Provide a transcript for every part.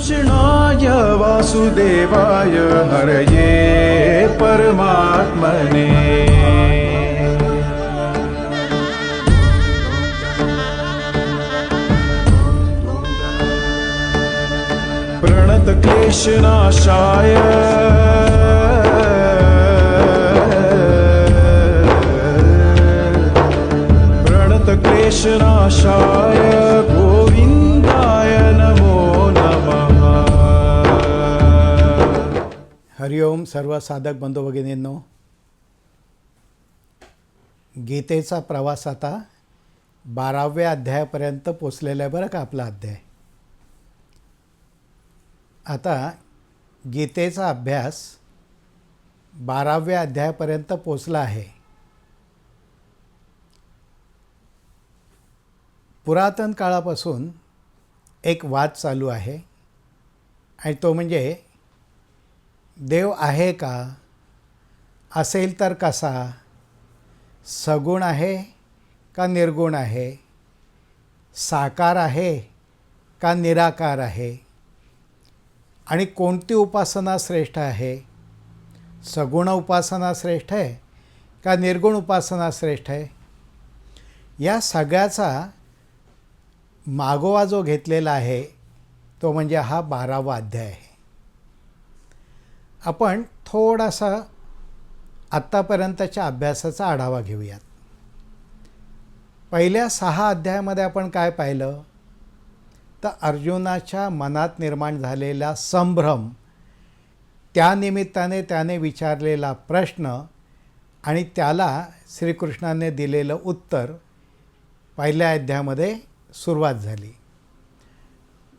कृष्णाय वासुदेवाय हरये परमात्मने। प्रणतक्लेशनाशाय प्रणतक्लेशनाशाय गोविंदाय नमो नमः। हरिओम सर्व साधक बंधू भगिनींनो, गीतेचा प्रवास आता 12व्या अध्यायापर्यंत पोचलेला आहे बरं का आपला अध्याय. आता गीतेचा अभ्यास 12व्या अध्यायापर्यंत पोचला आहे. पुरातन काळापासून एक वाद चालू आहे आणि तो म्हणजे देव आहे का, असेल तर कसा, सगुण आहे का निर्गुण आहे, साकार आहे का निराकार आहे, आणि कोणती उपासना श्रेष्ठ आहे, सगुण उपासना श्रेष्ठ आहे का निर्गुण उपासना श्रेष्ठ आहे. या सगळ्याचा मागोवा जो घेतलेला आहे तो म्हणजे हा 12वा अध्याय आहे. आपण थोडासा आत्तापर्यंतच्या अभ्यासाचा आढावा घेऊयात. पहिल्या 6 अध्यायामध्ये आपण काय पाहिलं तर अर्जुनाच्या मनात निर्माण झालेला संभ्रम, त्यानिमित्ताने त्याने विचारलेला प्रश्न आणि त्याला श्रीकृष्णाने दिलेलं उत्तर पहिल्या अध्यायामध्ये सुरुवात झाली.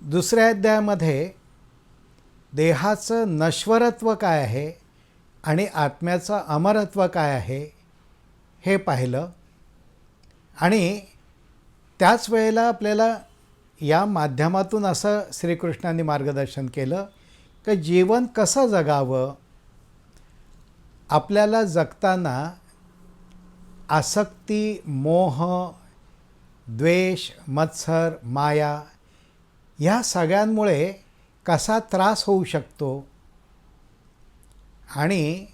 दुसऱ्या अध्यायामध्ये देहाचं नश्वरत्व काय आहे आणि आत्म्याचं अमरत्व काय आहे हे पाहिलं. आणि त्याच वेळेला आपल्याला या माध्यमातून असं श्रीकृष्णांनी मार्गदर्शन केलं की जीवन कसं जगावं. आपल्याला जगताना आसक्ती, मोह, द्वेष, मत्सर, माया ह्या सगळ्यांमुळे कसा त्रास होऊ शकतो आणि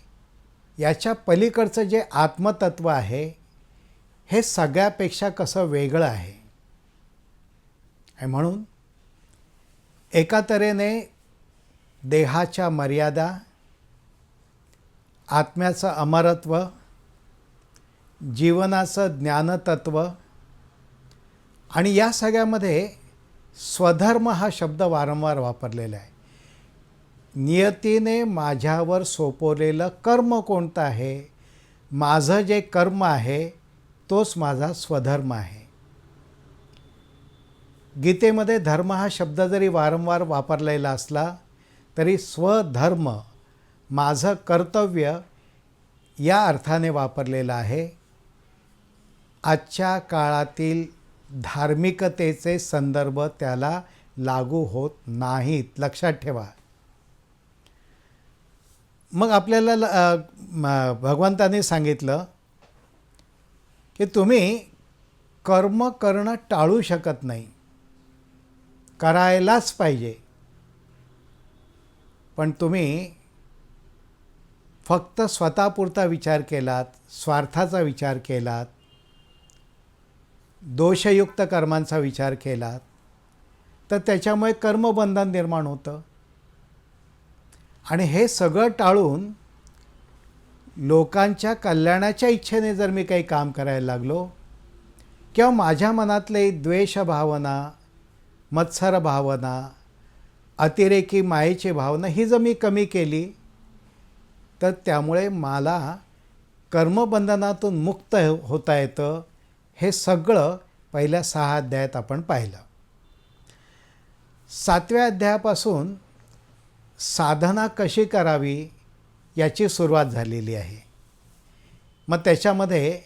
याच्या पलीकडचं जे आत्मतत्व आहे हे सगळ्यापेक्षा कसं वेगळं आहे. आणि म्हणून एका तऱ्हेने देहाच्या मर्यादा, आत्म्याचं अमरत्व, जीवनाचं ज्ञानतत्व आणि या सगळ्यामध्ये स्वधर्म हा शब्द वारंवार वापरलेला आहे. नियतीने माझ्यावर सोपवलेलं कर्म कोणतं आहे, माझं जे कर्म आहे तोच माझा स्वधर्म आहे. गीतेमध्ये धर्म हा शब्द जरी वारंवार वापरलेला असला तरी स्वधर्म, माझं कर्तव्य या अर्थाने वापरलेला आहे. आजच्या काळातील धार्मिकतेचे संदर्भ त्याला लागू होत नाहीत, लक्षात ठेवा. मग आपल्याला भगवंताने सांगितलं की तुम्ही कर्म करणं टाळू शकत नाही, करायलाच पाहिजे. पण तुम्ही फक्त स्वतःपुरता विचार केलात, स्वार्थाचा विचार केलात, दोषयुक्त कर्मांचा विचार केलात तर त्याच्यामुळे कर्मबंधन निर्माण होतं. आणि हे सगळं टाळून लोकांच्या कल्याणाच्या इच्छेने जर मी काही काम करायला लागलो किंवा माझ्या मनातले द्वेष भावना, मत्सर भावना, अतिरेकी मायेची भावना ही जर मी कमी केली तर त्यामुळे मला कर्मबंधनातून मुक्त होता येतं. हे सगळं पहिल्या 6 अध्यायात आपण पाहिलं. 7व्या अध्यायापासून साधना कशी करावी याची सुरुवात झालेली आहे. मग त्याच्यामध्ये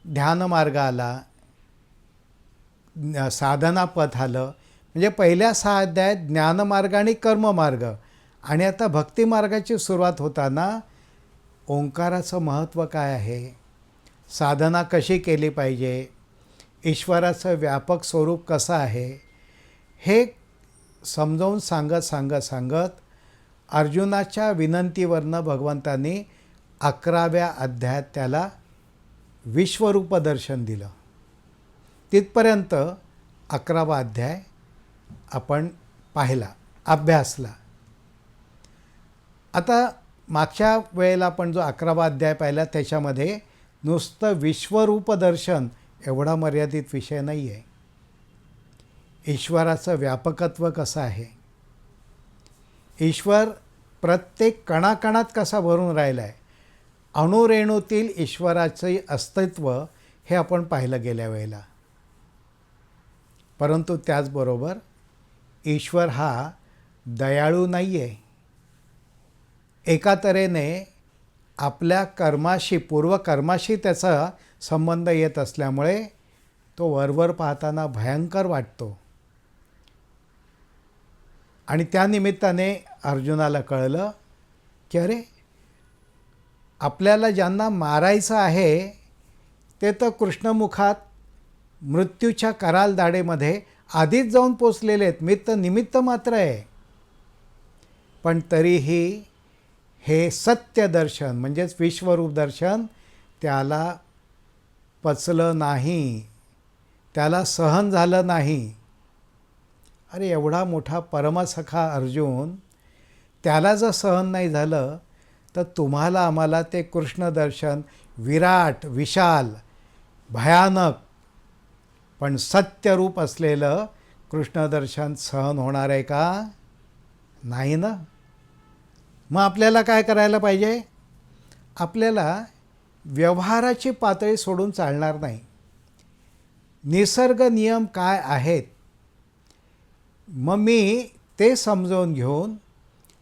ध्यानमार्ग आला, साधना पथ आलं. म्हणजे पहिल्या 6 अध्यायात ज्ञानमार्ग आणि कर्ममार्ग आणि आता भक्तिमार्गाची सुरुवात होताना ओंकाराचं महत्त्व काय आहे, साधना कशी केली पाहिजे, ईश्वराचं व्यापक स्वरूप कसं आहे, हे समजावून सांगत अर्जुनाच्या विनंतीवरनं भगवंतांनी 11व्या अध्यायात त्याला विश्वरूप दर्शन दिलं. तिथपर्यंत 11वा अध्याय आपण पाहिला, अभ्यासला. आता मागच्या वेळेला आपण जो 11वा अध्याय पाहिला त्याच्यामध्ये नुसतं विश्वरूप दर्शन एवढा मर्यादित विषय नाही आहे. ईश्वराचं व्यापकत्व कसं आहे, ईश्वर प्रत्येक कणाकणात कसा भरून राहिला आहे, अणुरेणूतील ईश्वराचे अस्तित्व हे आपण पाहिलं गेल्या वेळेला. परंतु त्याचबरोबर ईश्वर हा दयाळू नाही आहे. एका तऱ्हेने आपल्या कर्माशी, पूर्वकर्माशी त्याचा संबंध येत असल्यामुळे तो वरवर पाहताना भयंकर वाटतो. आणि त्या निमित्ताने अर्जुनाला कळलं की अरे, आपल्याला ज्यांना मारायचं आहे ते तर कृष्णमुखात मृत्यूच्या कराल दाढेमध्ये आधीच जाऊन पोचलेले आहेत. मी तर निमित्त मात्र आहे. पण तरीही हे सत्य दर्शन म्हणजेच विश्वरूप दर्शन त्याला पचलं नाही, त्याला सहन झालं नाही. अरे, एवढा मोठा परमसखा अर्जुन, त्याला जर सहन नाही झालं तर तुम्हाला आम्हाला ते कृष्णदर्शन विराट, विशाल, भयानक पण सत्यरूप असलेलं कृष्णदर्शन सहन होणार आहे का? नाही ना. मग आपल्याला काय करायला पाहिजे? आपल्याला व्यवहाराची पातळी सोडून चालणार नाही. निसर्ग नियम काय आहेत मग मी ते समजावून घेऊन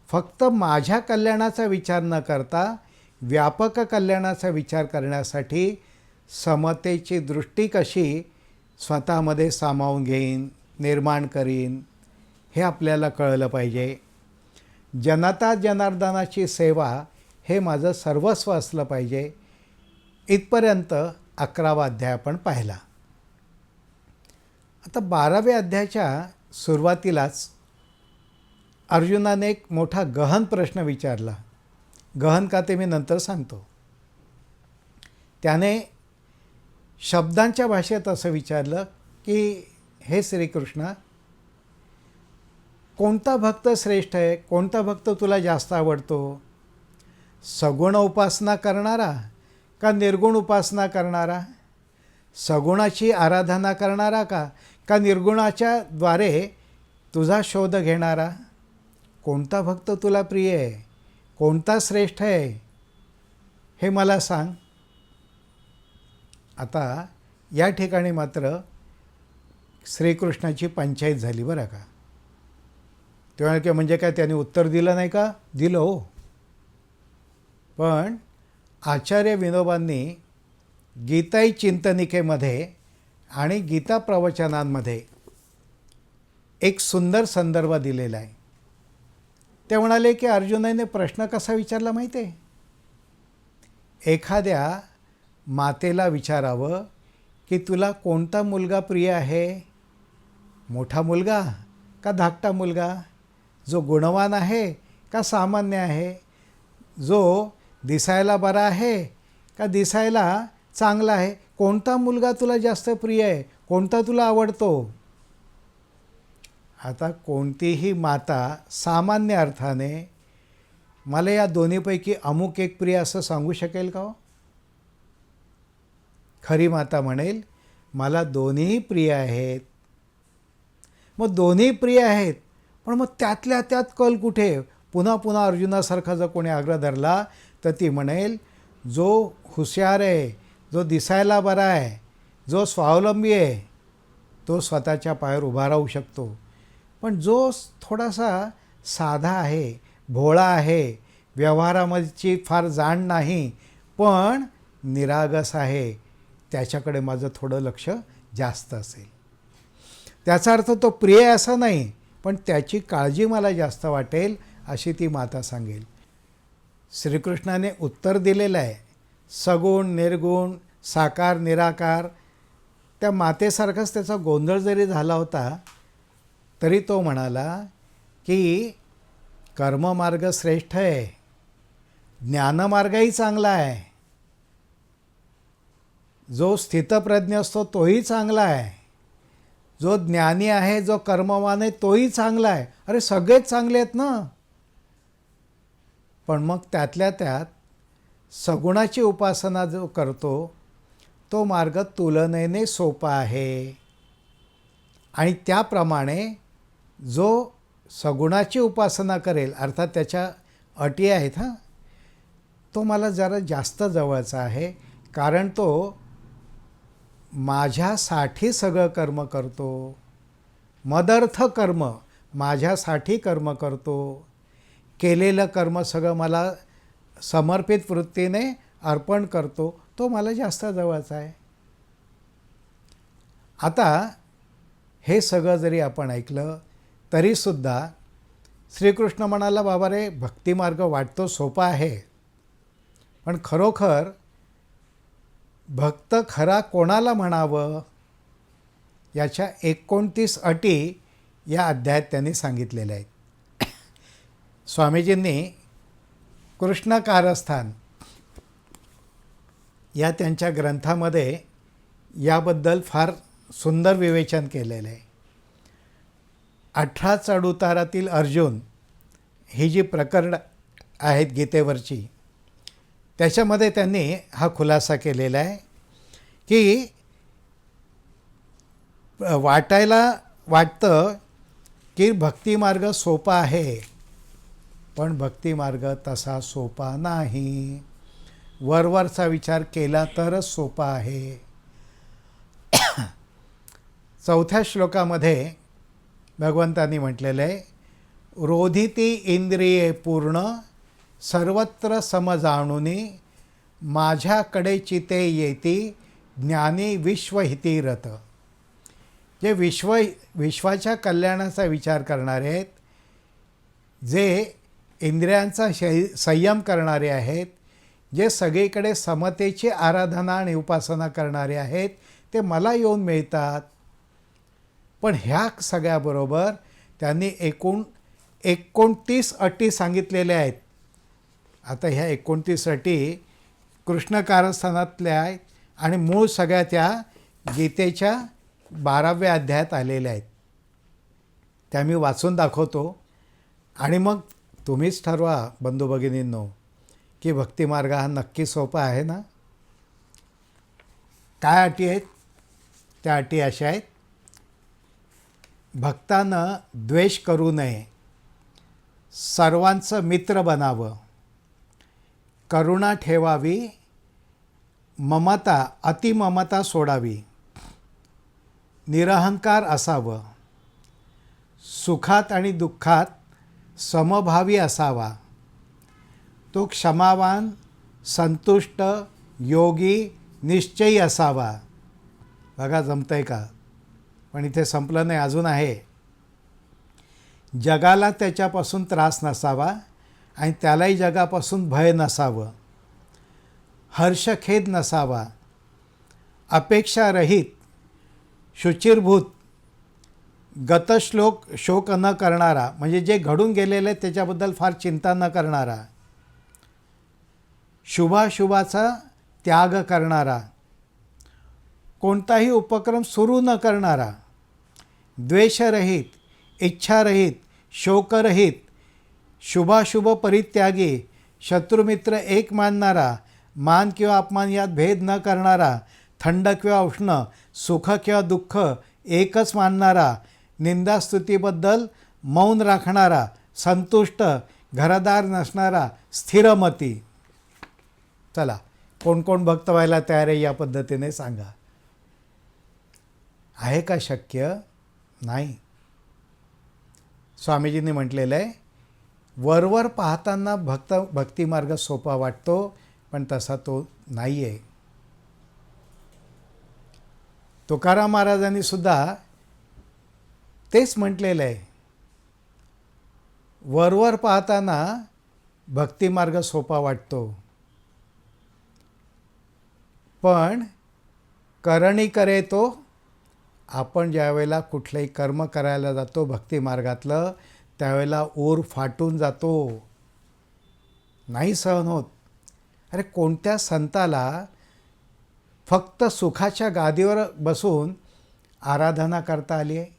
फक्त माझ्या कल्याणाचा विचार न करता व्यापक कल्याणाचा विचार करण्यासाठी समतेची दृष्टी कशी स्वतःमध्ये सामावून घेईन, निर्माण करीन, हे आपल्याला कळलं पाहिजे. जनता जनार्दनाची सेवा हे माझं सर्वस्व असलं पाहिजे. इथपर्यंत 11वा अध्याय आपण पाहिला. आता 12व्या अध्यायाच्या सुरुवातीलाच अर्जुनाने एक मोठा गहन प्रश्न विचारला. गहन का ते मी नंतर सांगतो. त्याने शब्दांच्या भाषेत असं विचारलं की हे श्रीकृष्ण, कोणता भक्त श्रेष्ठ आहे, कोणता भक्त तुला जास्त आवडतो? सगुण उपासना करणारा का निर्गुण उपासना करणारा? सगुणाची आराधना करणारा का निर्गुणाच्या द्वारे तुझा शोध घेणारा? कोणता भक्त तुला प्रिय आहे, कोणता श्रेष्ठ आहे, हे मला सांग. आता या ठिकाणी मात्र श्रीकृष्णाची पंचायत झाली बरं का. तेव्हा की म्हणजे काय त्याने उत्तर दिलं नाही का? दिलं हो. पण आचार्य विनोबांनी गीताई चिंतनिकेमध्ये आणि गीता प्रवचनांमध्ये एक सुंदर संदर्भ दिलेला आहे. ते म्हणाले की अर्जुनाने प्रश्न कसा विचारला माहिती आहे? एखाद्या मातेला विचारावं की तुला कोणता मुलगा प्रिय आहे, मोठा मुलगा का धाकटा मुलगा, जो गुणवान आहे का सामान्य आहे, जो दिसायला बरा आहे का दिसायला चांगला आहे, कोणता मुलगा तुला जास्त प्रिय आहे, कोणता तुला आवडतो? आता कोणतीही माता सामान्य अर्थाने मला या दोन्हीपैकी अमुक एक प्रिय असं सांगू शकेल का हो? खरी माता म्हणेल मला दोन्ही प्रिय आहेत. मग दोन्ही प्रिय आहेत, पण मग त्यातल्या त्यात कल कुठे? पुन्हा पुन्हा अर्जुनासारखा जर कोणी आग्रह धरला तर ती म्हणेल जो हुशार आहे, जो दिसायला बरा आहे, जो स्वावलंबी आहे, तो स्वतःच्या पायावर उभा राहू शकतो. पण जो थोडासा साधा आहे, भोळा आहे, व्यवहाराची फार जाण नाही, पण निरागस आहे, त्याच्याकडे माझं थोडं लक्ष जास्त असेल. त्याचा अर्थ तो प्रिय असं नाही, पण त्याची काळजी मला जास्त वाटेल अशी ती माता सांगेल. श्रीकृष्णाने उत्तर दिलेलं आहे. सगुण निर्गुण, साकार निराकार, त्या मातेसारखाच त्याचा गोंधळ जरी झाला होता तरी तो म्हणाला की कर्ममार्ग श्रेष्ठ आहे, ज्ञानमार्गही चांगला आहे, जो स्थितप्रज्ञ असतो तोही चांगला आहे, जो ज्ञानी आहे, जो कर्मवान आहे तोही चांगला आहे. अरे सगळेच चांगले आहेत ना. पण मग त्यातल्या त्यात सगुणाची उपासना जो करतो तो मार्ग तुलनेने सोपा आहे. आणि त्याप्रमाणे जो सगुणाची उपासना करेल, अर्थात त्याच्या अटी आहेत हां, तो मला जरा जास्त जवळचा आहे. कारण तो माझ्यासाठी सगळं कर्म करतो, मदर्थ कर्म, माझ्यासाठी कर्म करतो, केलेलं कर्म सगळं मला समर्पित वृत्तीने अर्पण करतो, तो मला जास्त जवळचा आहे. आता हे सगळं जरी आपण ऐकलं तरीसुद्धा श्रीकृष्ण म्हणाला, बाबा रे, भक्तिमार्ग वाटतो सोपा आहे, पण खरोखर भक्त खरा कोणाला म्हणावं याच्या 29 अटी या अध्यायात त्यांनी सांगितलेल्या आहेत. स्वामीजींनी कृष्ण कारस्थान या त्यांच्या ग्रंथामध्ये याबद्दल फार सुंदर विवेचन केलेलं आहे. 18 चढउतारातील अर्जुन ही जी प्रकरणं आहेत गीतेवरची, त्याच्यामध्ये त्यांनी हा खुलासा केलेला आहे की वाटतं की भक्तिमार्ग सोपा आहे, पण भक्तिमार्ग तसा सोपा नाही. वरवरचा विचार केला तरच सोपा आहे. 4थ्या श्लोकामध्ये भगवंतांनी म्हटलेलं आहे, रोधिती इंद्रिये पूर्ण सर्वत्र समजाणुनी माझ्याकडे चिते येती ज्ञानी विश्वहिती रथ. जे विश्वाच्या कल्याणाचा विचार करणारे आहेत, जे इंद्रियांचा संयम करणारे आहेत, जे सगळीकडे समतेची आराधना आणि उपासना करणारे आहेत, ते मला येऊन मिळतात. पण ह्या सगळ्याबरोबर त्यांनी एकूण 29 अटी सांगितलेल्या आहेत. आता ह्या 29 अटी कृष्ण कारस्थानातल्या आहेत आणि मूळ सगळ्या त्या गीतेच्या 12व्या अध्यायात आलेल्या आहेत. त्या मी वाचून दाखवतो आणि मग तुम्हीच ठरवा बंधू भगिनींनो की भक्तिमार्ग हा नक्की सोपा आहे ना. काय अटी आहेत? त्या अटी अशा आहेत, भक्तानं द्वेष करू नये, सर्वांचं मित्र बनावं, करुणा ठेवावी, ममता अतिममता सोडावी, निरहंकार असावं, सुखात आणि दुःखात समभावी असावा, तो क्षमावान, संतुष्ट, योगी, निश्चयी असावा. बघा जमतंय का? पण इथे संपलं नाही, अजून आहे. जगाला त्याच्यापासून त्रास नसावा आणि त्यालाही जगापासून भय नसावं, हर्षखेद नसावा, अपेक्षारहित, शुचिरभूत, गतश्लोक शोक न करणारा, म्हणजे जे घडून गेलेलं आहे त्याच्याबद्दल फार चिंता न करणारा, शुभाशुभाचा त्याग करणारा, कोणताही उपक्रम सुरू न करणारा, द्वेषरहित, इच्छारहित, शोकरहित, शुभाशुभ परित्यागी, शत्रुमित्र एक मानणारा, मान किंवा अपमान यात भेद न करणारा, थंड किंवा उष्ण, सुख किंवा दुःख एकच मानणारा, निंदास्तुतीबद्दल मौन राखणारा, संतुष्ट, घरदार नसणारा, स्थिरमती. चला, कोण कोण भक्त व्हायला तयार आहे या पद्धतीने सांगा. आहे का शक्य? नाही. स्वामीजींनी म्हटलेलं आहे, वरवर पाहताना भक्तिमार्ग सोपा वाटतो, पण तसा तो नाही आहे. तुकाराम महाराजांनी सुद्धा तेच म्हटलेलं आहे, वरवर पाहताना भक्तिमार्ग सोपा वाटतो, पण करणी करे तो आपण ज्यावेळेला कुठलंही कर्म करायला जातो भक्तिमार्गातलं, त्यावेळेला ऊर फाटून जातो, नाही सहन होत. अरे कोणत्या संताला फक्त सुखाच्या गादीवर बसून आराधना करता आली आहे?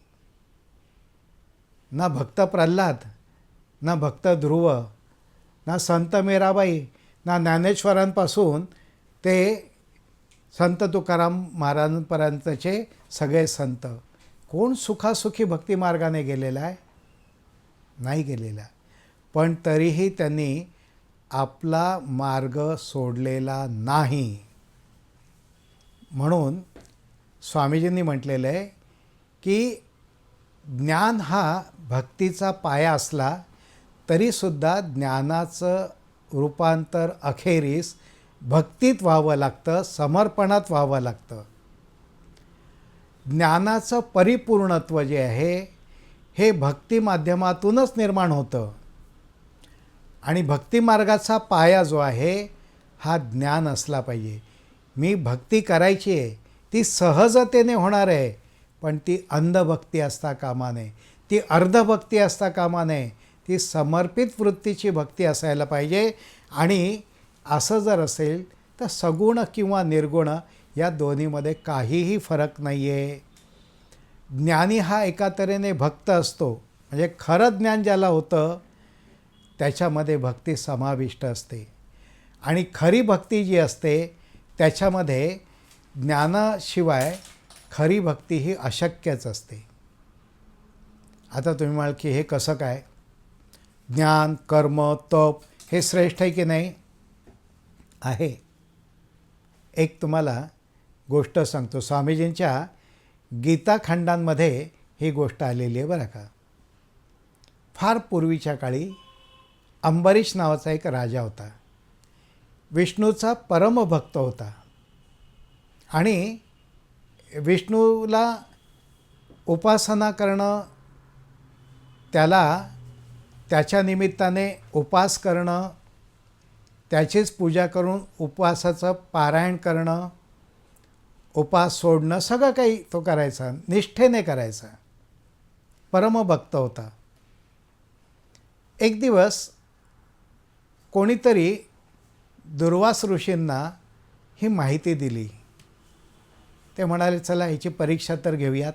ना भक्त प्रल्हाद, ना भक्त ध्रुव, ना संत मीराबाई, ना ज्ञानेश्वरांपासून ते संत तुकाराम महाराजांपर्यंतचे सगळे संत. कोण सुखासुखी भक्तिमार्गाने गेलेला आहे? नाही गेलेला. पण तरीही त्यांनी आपला मार्ग सोडलेला नाही. म्हणून स्वामीजींनी म्हटलेलं आहे की ज्ञान हा भक्तीचा पाया असला तरीसुद्धा ज्ञानाचं रूपांतर अखेरीस भक्तीत व्हावं लागतं, समर्पणात व्हावं लागतं. ज्ञानाचं परिपूर्णत्व जे आहे हे भक्ती माध्यमातूनच निर्माण होतं. आणि भक्तिमार्गाचा पाया जो आहे हा ज्ञान असला पाहिजे. मी भक्ती करायची आहे, ती सहजतेने होणार आहे, पण ती अंधभक्ती असता कामा नये, ती अर्धभक्ती असता कामा नये, ती समर्पित वृत्तीची भक्ती असायला पाहिजे. आणि असं जर असेल तर सगुण किंवा निर्गुण या दोन्हीमध्ये काहीही फरक नाही आहे. ज्ञानी हा एका तऱ्हेने भक्त असतो, म्हणजे खरं ज्ञान ज्याला होतं त्याच्यामध्ये भक्ती समाविष्ट असते. आणि खरी भक्ती जी असते त्याच्यामध्ये ज्ञानाशिवाय खरी भक्ती ही अशक्यच असते. आता तुम्ही म्हणाल की हे कसं काय? ज्ञान, कर्म, तप हे श्रेष्ठ आहे की नाही? आहे. एक तुम्हाला गोष्ट सांगतो. स्वामीजींच्या गीताखंडांमध्ये ही गोष्ट आलेली आहे बरं का. फार पूर्वीच्या काळी अंबरीश नावाचा एक राजा होता. विष्णूचा परमभक्त होता आणि विष्णूला उपासना करणं, त्याला त्याच्या निमित्ताने उपास करणं, त्याचीच पूजा करून उपवासाचं पारायण करणं, उपास सोडणं, सगळं काही तो करायचा, निष्ठेने करायचा. परमभक्त होता. एक दिवस कोणीतरी दुर्वास ऋषींना ही माहिती दिली. ते म्हणाले चला ह्याची परीक्षा तर घेऊयात.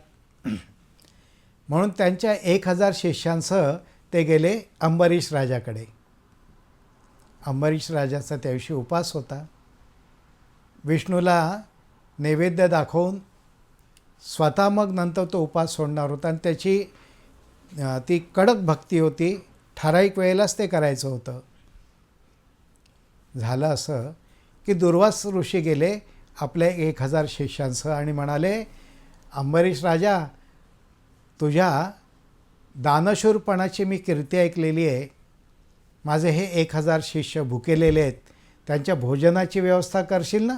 म्हणून त्यांच्या 1000 शिष्यांसह ते गेले अंबरीश राजाकडे. अंबरीश राजाचा त्या दिवशी उपास होता. विष्णूला नैवेद्य दाखवून स्वतः मग नंतर तो उपास सोडणार होता. आणि त्याची ती कडक भक्ती होती, ठराविक वेळेलाच ते करायचं होतं. झालं असं की दुर्वास ऋषी गेले आपल्या 1000 शिष्यांसह आणि म्हणाले, अंबरीश राजा, तुझ्या दानशूरपणाची मी कीर्ती ऐकलेली आहे. माझे हे 1000 शिष्य भुकेलेले आहेत, त्यांच्या भोजनाची व्यवस्था करशील ना?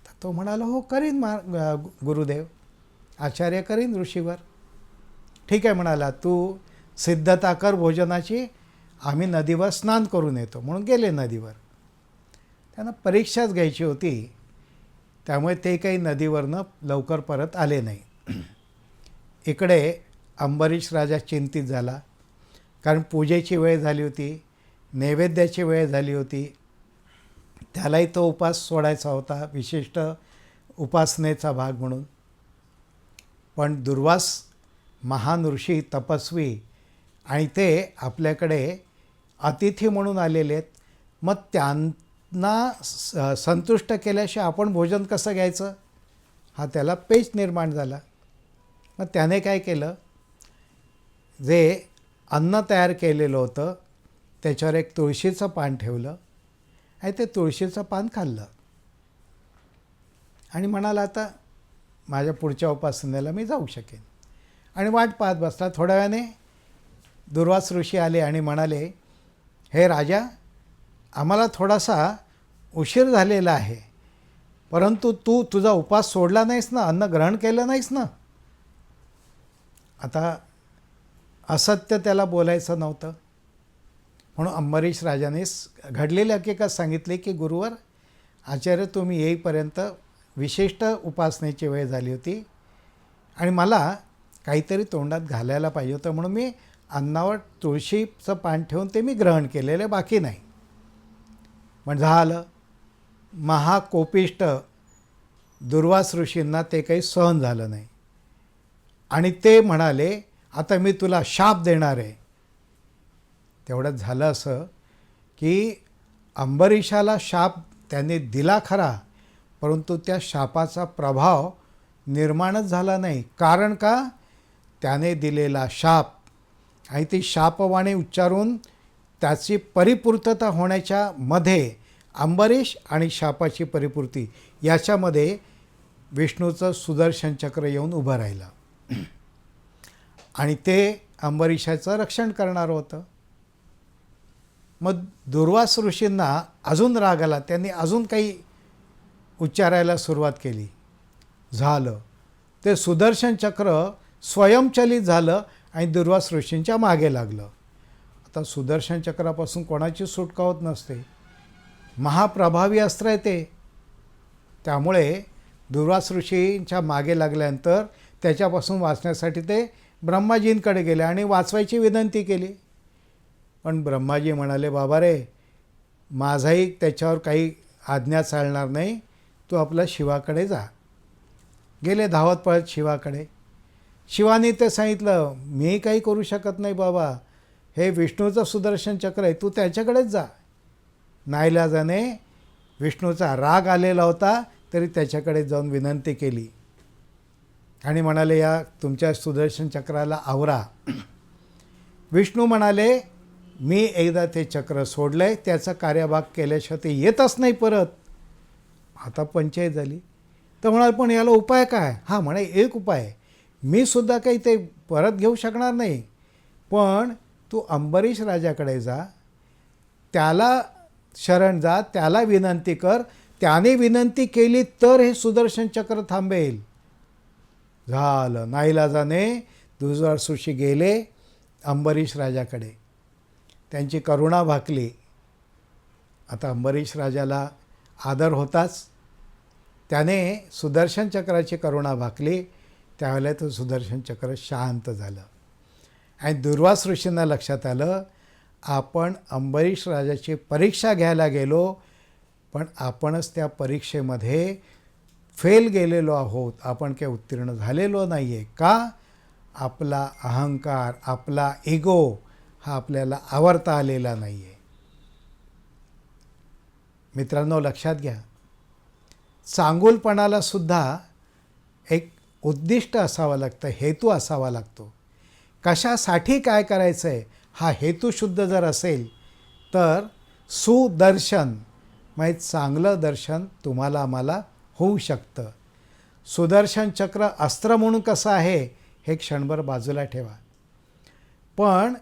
तर तो म्हणाला हो करीन गुरुदेव, आचार्य करीन ऋषीवर. ठीक आहे म्हणाला, तू सिद्धता कर भोजनाची, आम्ही नदीवर स्नान करून येतो. म्हणून गेले नदीवर. त्यांना परीक्षाच घ्यायची होती, त्यामुळे ते काही नदीवरनं लवकर परत आले नाही. इकडे अंबरीश राजा चिंतित झाला, कारण पूजेची वेळ झाली होती, नैवेद्याची वेळ झाली होती, त्यालाही तो उपास सोडायचा होता, विशिष्ट उपासनेचा भाग म्हणून. पण दुर्वास महान ऋषी, तपस्वी, आणि ते आपल्याकडे अतिथी म्हणून आलेले आहेत. मग त्यांना संतुष्ट केल्याशिवाय आपण भोजन कसं घ्यायचं, हा त्याला पेच निर्माण झाला. मग त्याने काय केलं, जे अन्न तयार केलेलं होतं त्याच्यावर एक तुळशीचं पान ठेवलं आणि ते तुळशीचं पान खाल्लं आणि म्हणाला आता माझ्या पुढच्या उपासनेला मी जाऊ शकेन. आणि वाट पाहत बसला. थोड्या वेळाने दुर्वास ऋषी आले आणि म्हणाले, हे राजा, आम्हाला थोडासा उशीर झालेला आहे, परंतु तू तुझा उपास सोडला नाहीस ना, अन्न ग्रहण केलं नाहीस ना? आता असत्य त्याला बोलायचं नव्हतं, म्हणून अंबरीश राजाने घडलेली हकीकत सांगितली की गुरुवर, आचार्य तुम्ही येईपर्यंत विशिष्ट उपासनेची वेळ झाली होती, आणि मला काहीतरी तोंडात घालायला पाहिजे होतं, म्हणून मी अन्नावर तुळशीचं पान ठेवून ते मी ग्रहण केलेलं आहे, बाकी नाही. पण झालं, महाकोपिष्ट दुर्वास ऋषींना ते काही सहन झालं नाही आणि ते म्हणाले, आता मी तुला शाप देणार आहे. तेवढ्यात झालं असं की अंबरीषाला शाप त्याने दिला खरा, परंतु त्या शापाचा प्रभाव निर्माणच झाला नाही. कारण का? त्याने दिलेला शाप आणि ती शापवाणी उच्चारून त्याची परिपूर्तता होण्याच्या मध्ये, अंबरीष आणि शापाची परिपूर्ती याच्यामध्ये विष्णूचं सुदर्शन चक्र येऊन उभं राहिलं आणि ते अंबरीषाचं रक्षण करणार होतं. मग दुर्वास ऋषींना अजून राग आला, त्यांनी अजून काही उच्चारायला सुरुवात केली. झालं, ते सुदर्शन चक्र स्वयंचलित झालं आणि दुर्वास ऋषींच्या मागे लागलं. आता सुदर्शन चक्रापासून कोणाची सुटका होत नसते, महाप्रभावी अस्त्र आहे ते. त्यामुळे दुर्वास ऋषींच्या मागे लागल्यानंतर त्याच्यापासून वाचण्यासाठी ते ब्रह्माजींकडे गेले आणि वाचवायची विनंती केली. पण ब्रह्माजी म्हणाले, बाबा रे, माझाही त्याच्यावर काही आज्ञा चालणार नाही, तू आपल्या शिवाकडे जा. गेले धावत पळत शिवाकडे. शिवानी ते सांगितलं, मी काही करू शकत नाही बाबा, हे विष्णूचं सुदर्शन चक्र आहे, तू त्याच्याकडेच जा. नाईलाजाने विष्णूचा राग आलेला होता तरी त्याच्याकडे जाऊन विनंती केली आणि म्हणाले, या तुमच्या सुदर्शन चक्राला आवरा. विष्णू म्हणाले, मी एकदा ते चक्र सोडलं आहे, त्याचा कार्यभाग केल्याशिवाय ते येतच नाही परत. आता पंचायत झाली. तर म्हणाल, पण याला उपाय काय? हा म्हणे, एक उपाय आहे, मी सुद्धा काही ते परत घेऊ शकणार नाही, पण तू अंबरीष राजाकडे जा, त्याला शरण जा, त्याला विनंती कर, त्याने विनंती केली तर हे सुदर्शन चक्र थांबेल. झालं, नाईलाजाने दुर्वास ऋषी गेले अंबरीष राजाकडे, त्यांची करुणा भाकली. आता अंबरीष राजाला आदर होताच, त्याने सुदर्शन चक्राची करुणा भाकली. त्यावेळेला तो सुदर्शन चक्र शांत झालं आणि दुर्वास ऋषींना लक्षात आलं, आपण अंबरीष राजाची परीक्षा घ्यायला गेलो, पण आपणच त्या परीक्षेमध्ये फेल गेलेलो आहोत, आपण काही उत्तीर्ण झालेलो नाही आहे. का? आपला अहंकार, आपला इगो हा आपल्याला आवरता आलेला नाही आहे. मित्रांनो, लक्षात घ्या, चांगुलपणाला सुद्धा एक उद्दिष्ट असावं लागतं, हेतू असावा लागतो. कशासाठी काय करायचं आहे हा हेतू शुद्ध जर असेल तर सुदर्शन म्हणजे चांगलं दर्शन तुम्हाला आम्हाला होऊ शकतं. सुदर्शन चक्र अस्त्र म्हणून कसं आहे हे क्षणभर बाजूला ठेवा, पण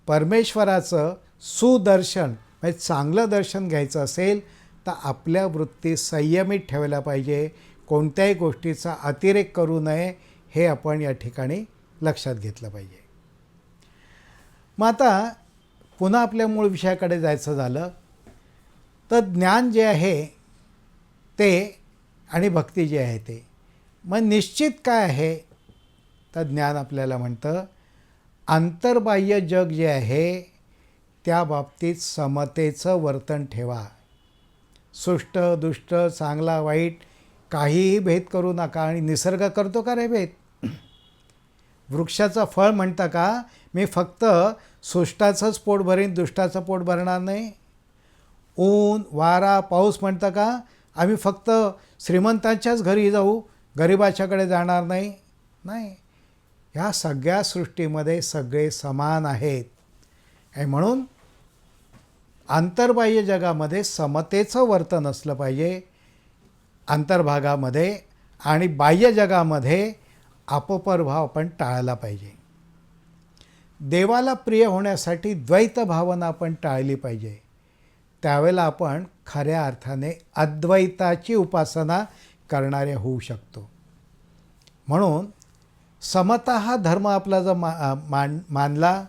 परमेश्वराचं सुदर्शन म्हणजे चांगलं दर्शन घ्यायचं असेल तर आपल्या वृत्ती संयमित ठेवायला पाहिजे, कोणत्याही गोष्टीचा अतिरेक करू नये, हे आपण या ठिकाणी लक्षात घेतलं पाहिजे. मग आता पुन्हा आपल्या मूळ विषयाकडे जायचं झालं तर ज्ञान जे आहे ते आणि भक्ती जी आहे ते, मग निश्चित काय आहे तर ज्ञान आपल्याला म्हणतं, आंतरबाह्य जग जे आहे त्या बाबतीत समतेचं वर्तन ठेवा. सुष्ट दुष्ट, चांगला वाईट काहीही भेद करू नका. आणि निसर्ग करतो का रे भेद? वृक्षाचं फळ म्हणतं का, मी फक्त सुष्टाचंच पोट भरीन, दुष्टाचं पोट भरणार नाही? ऊन वारा पाऊस म्हणतं का, आम्ही फक्त श्रीमंतांच्याच घरी जाऊ, गरिबाच्याकडे जाणार नाही? नाही, ह्या सगळ्या सृष्टीमध्ये सगळे समान आहेत. आणि म्हणून आंतरबाह्य जगामध्ये समतेचं वर्तन असलं पाहिजे, अंतर्भागामध्ये, आणि बाह्य जगामध्ये अपप्रभाव आपण टाळला पाहिजे. देवाला प्रिय होण्यासाठी द्वैत भावना आपण टाळली पाहिजे. त्यावेळेला आपण खऱ्या अर्थाने अद्वैताची उपासना करणारे होऊ शकतो. म्हणून समता हा धर्म आपला जर मानला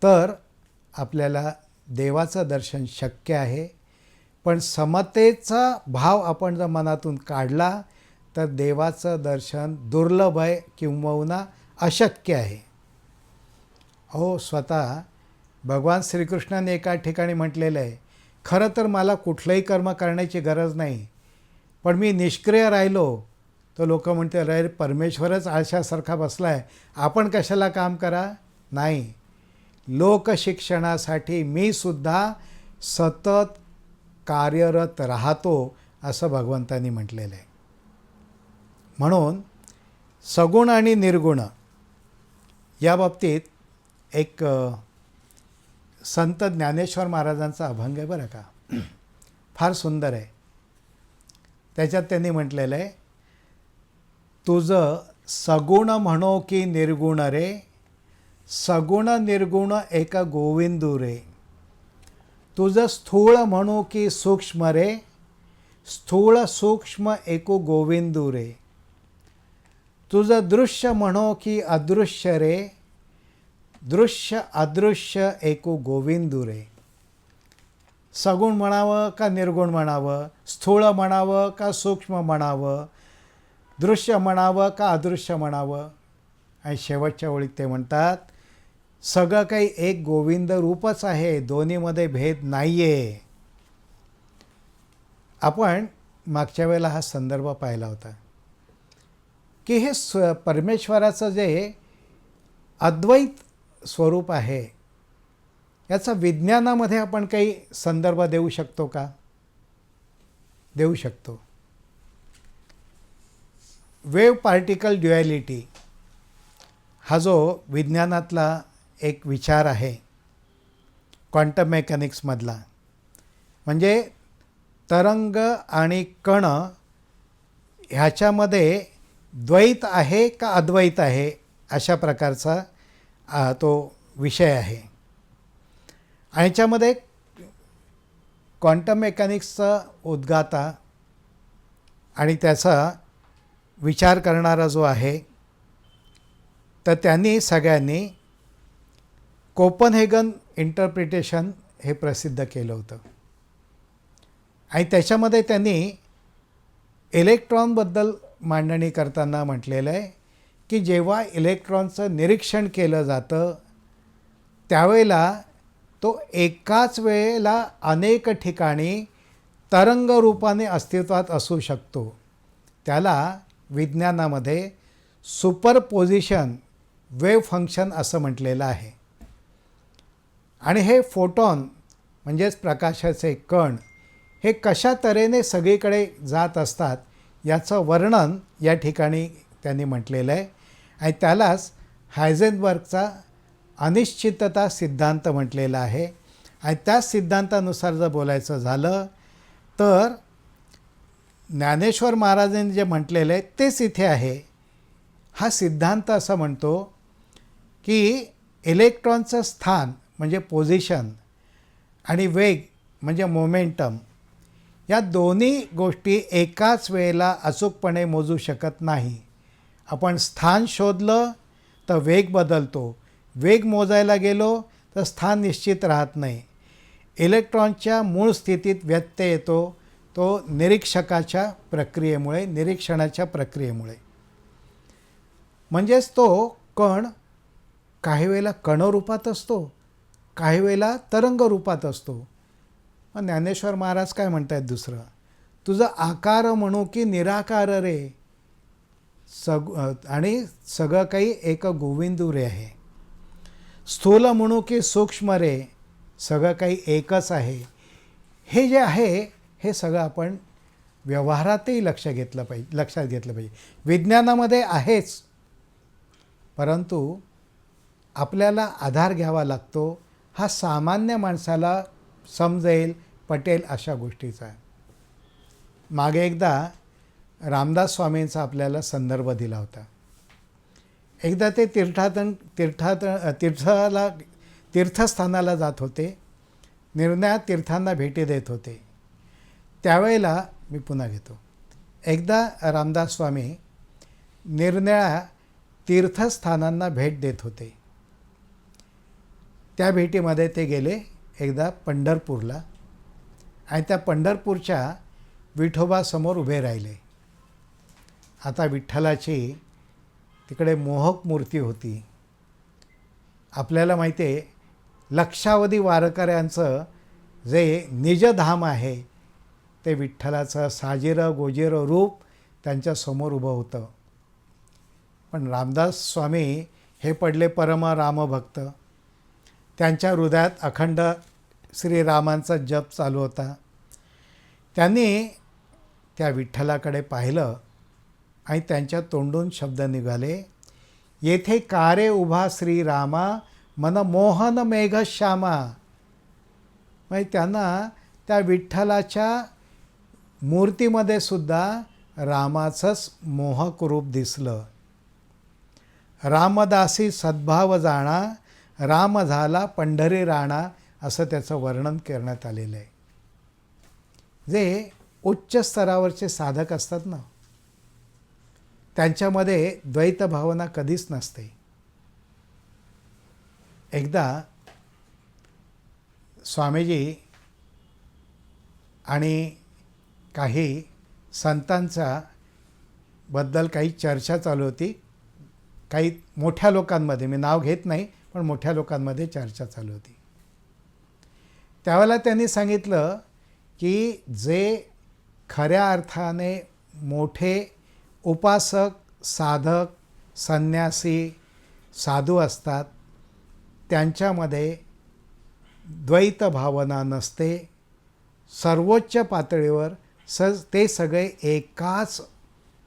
तर आपल्याला देवाचं दर्शन शक्य आहे. पण समतेचा भाव आपण जर मनातून काढला तर देवाचं दर्शन दुर्लभ आहे किंबहुना अशक्य आहे. हो, स्वतः भगवान श्रीकृष्णाने एका ठिकाणी म्हटलेलं आहे, खरं तर मला कुठलंही कर्म करण्याची गरज नाही, पण मी निष्क्रिय राहिलो तर लोक म्हणते अरे परमेश्वरच आळशासारखा बसला आहे, आपण कशाला काम करा. नाही, लोकशिक्षणासाठी मी सुद्धा सतत कार्यरत राहतो असं भगवंतांनी म्हटलेलं आहे. म्हणून सगुण आणि निर्गुण या बाबतीत एक संत ज्ञानेश्वर महाराजांचा अभंग आहे बरं का, फार सुंदर आहे. त्याच्यात त्यांनी म्हटलेलं आहे, तुझं सगुण म्हणो की निर्गुण रे, सगुण निर्गुण एक गोविंदू रे. तुझं स्थूळ म्हणो की सूक्ष्म रे, स्थूळ सूक्ष्म एको गोविंदू रे. तुझं दृश्य म्हणो की अदृश्य रे, दृश्य अदृश्य एको गोविंदू रे. सगुण म्हणावं का निर्गुण म्हणावं, स्थूळ म्हणावं का सूक्ष्म म्हणावं, दृश्य म्हणावं का अदृश्य म्हणावं. आणि शेवटच्या ओळीत ते म्हणतात, सगळं काही एक गोविंद रूपच आहे, दोन्हीमध्ये भेद नाही आहे. आपण मागच्या वेळेला हा संदर्भ पाहिला होता की हे परमेश्वराचं जे अद्वैत स्वरूप आहे याचा विज्ञानामध्ये आपण काही संदर्भ देऊ शकतो का? देऊ शकतो. वेव्ह पार्टिकल ड्युॲलिटी हा जो विज्ञानातला एक विचार आहे क्वांटम मेकॅनिक्समधला, म्हणजे तरंग आणि कण ह्याच्यामध्ये द्वैत आहे का अद्वैत आहे अशा प्रकारचा तो विषय आहे. आणि याच्यामध्ये क्वांटम मेकॅनिक्सचा उद्गाता आणि त्याचा विचार करणारा जो आहे तर त्यांनी सगळ्यांनी कोपनहेगन इंटरप्रिटेशन हे प्रसिद्ध केलं होतं. आणि त्याच्यामध्ये त्यांनी इलेक्ट्रॉनबद्दल मांडणी करताना म्हटलेलं आहे की जेव्हा इलेक्ट्रॉनचं निरीक्षण केलं जातं त्यावेळेला तो एकाच वेळेला अनेक ठिकाणी तरंग रूपाने अस्तित्वात असू शकतो. त्याला विज्ञानामध्ये सुपरपोजिशन वेव्ह फंक्शन असं म्हटलेलं आहे. आणि हे फोटॉन म्हणजेच प्रकाशाचे कण हे कशा तऱ्हेने सगळीकडे जात असतात याचं वर्णन या ठिकाणी त्यांनी म्हटलेलं आहे. आणि त्यालाच हायझेनबर्गचा अनिश्चितता सिद्धांत म्हटलेला आहे. आणि त्या सिद्धांतानुसार जर बोलायचं झालं तर ज्ञानेश्वर महाराजांनी जे म्हटलेलं आहे तेच इथे आहे. हा सिद्धांत असं म्हणतो की इलेक्ट्रॉनचं स्थान म्हणजे पोझिशन आणि वेग म्हणजे मोमेंटम या दोन्ही गोष्टी एकाच वेळेला अचूकपणे मोजू शकत नाही. आपण स्थान शोधलं तर वेग बदलतो, वेग मोजायला गेलो तर स्थान निश्चित राहत नाही. इलेक्ट्रॉनच्या मूळ स्थितीत व्यत्यय येतो तो निरीक्षकाच्या प्रक्रियेमुळे, निरीक्षणाच्या प्रक्रियेमुळे. म्हणजेच तो कण काही वेळेला कणरूपात असतो, काही वेळेला तरंग रूपात असतो. मग ज्ञानेश्वर महाराज काय म्हणतात दुसरं, तुझं आकार म्हणू की निराकार रे, आणि सगळं काही एक गोविंदू रे आहे. स्थूल म्हणू की सूक्ष्म रे, सगळं काही एकच आहे. हे जे आहे हे सगळं आपण व्यवहारातही लक्षात घेतलं पाहिजे. विज्ञानामध्ये आहेच, परंतु आपल्याला आधार घ्यावा लागतो हा सामान्य माणसाला समजेल पटेल अशा गोष्टीचा. मागे एकदा रामदास स्वामींचा आपल्याला संदर्भ दिला होता. एकदा ते तीर्थस्थानाला जात होते, निरनिराळ्या तीर्थांना भेटी देत होते. त्यावेळेला मी पुन्हा घेतो, एकदा रामदास स्वामी निरनिराळ्या तीर्थस्थानांना भेट देत होते. त्या भेटीमध्ये ते गेले एकदा पंढरपूरला आणि त्या पंढरपूरच्या विठोबासमोर उभे राहिले. आता विठ्ठलाची तिकडे मोहक मूर्ती होती. आपल्याला माहिती आहे लक्षावधी वारकऱ्यांचं जे निजधाम आहे ते विठ्ठलाचं साजिरं गोजिरं रूप त्यांच्यासमोर उभं होतं. पण रामदास स्वामी हे पडले परम रामभक्त. त्यांच्या हृदयात अखंड श्रीरामांचा जप चालू होता. त्यांनी त्या विठ्ठलाकडे पाहिलं आणि त्यांच्या तोंडून शब्द निघाले, येथे कारे उभा श्रीरामा मन मोहन मेघश्यामा. म्हणजे त्यांना त्या विठ्ठलाच्या मूर्तीमध्ये सुद्धा रामाचंच मोहक रूप दिसलं. रामदासी सद्भाव जाणा राम झाला पंढरी राणा असं त्याचं वर्णन करण्यात आलेलं आहे. जे उच्च स्तरावरचे साधक असतात ना त्यांच्यामध्ये द्वैत भावना कधीच नसते. एकदा स्वामीजी आणि काही संतांच्या बद्दल काही चर्चा चालू होती. काही मोठ्या लोकांमध्ये, मी नाव घेत नाही, पण मोठ्या लोकांमध्ये चर्चा चालू होती. त्यावेळेला त्यांनी सांगितलं की जे खऱ्या अर्थाने मोठे उपासक साधक संन्यासी साधू असतात त्यांच्यामध्ये द्वैत भावना नसते. सर्वोच्च पातळीवर ते सगळे एकाच